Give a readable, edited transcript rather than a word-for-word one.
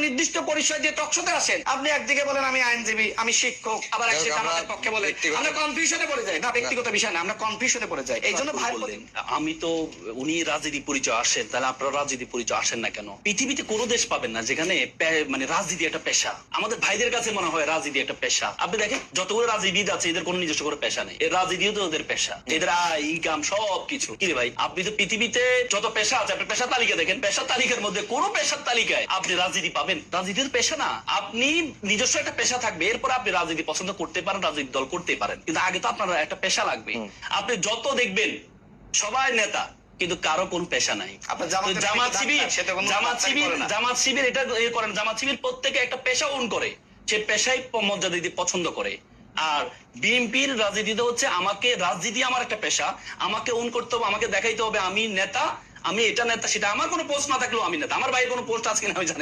নির্দিষ্ট পরিচয় দিয়ে টকশোতে আসেন, আপনি একদিকে বলেন আমি আইনজীবী, আমি শিক্ষক, আবার একদিকে আমাদের পক্ষে বলে, আমরা কনফিউশনে পড়ে যাই। না, ব্যক্তিগত বিষয় না, আমরা কনফিউশনে পড়ে যাই। এই জন্য ভাই বলেন, আমি তো উনি রাজনীতি পরিচয় আসেন, তাহলে আপনারা রাজনীতি পরিচয় আসেন না কেন? পৃথিবীতে কোনো দেশ পাবেন না যেখানে মানে রাজনীতি একটা পেশা। আমাদের ভাইদের কাছে মনে হয় রাজনীতি একটা পেশা। আপনি দেখেন যতগুলো রাজনীতিবিদ আছে এদের কোনো নিজস্ব করে পেশা নেই। এর রাজনীতিও তো ওদের পেশা, এদের আয় ইনকাম সবকিছু। কি রে ভাই, আপনি তো পৃথিবীতে যত পেশা আছে আপনি পেশার তালিকা দেখেন, পেশার তালিকার মধ্যে কোন পেশার তালিকায় আপনি রাজনীতি পাবেন? রাজনীতির পেশা না। আপনি নিজস্ব একটা পেশা থাকবে, এরপর আপনি রাজনীতি পছন্দ করতে পারেন, রাজনীতি দল করতে পারেন, কিন্তু আগে তো আপনার একটা পেশা লাগবে। আপনি যত দেখবেন সবাই নেতা, কিন্তু কারো কোন পেশা নাই। জামাত শিবির এটা করেন, জামাত শিবির প্রত্যেকে একটা পেশা ওন করে, সে পেশায় মর্যাদা দিতে পছন্দ করে। আর বিএনপির রাজনীতিতে হচ্ছে আমাকে রাজনীতি আমার একটা পেশা, আমাকে ওন করতে হবে, আমাকে দেখাইতে হবে আমি নেতা, আমি এটা নেতা সেটা। আমার কোনো পোস্ট না থাকলেও আমি নেতা। আমার ভাই কোনো পোস্ট আছে কিনা আমি জানি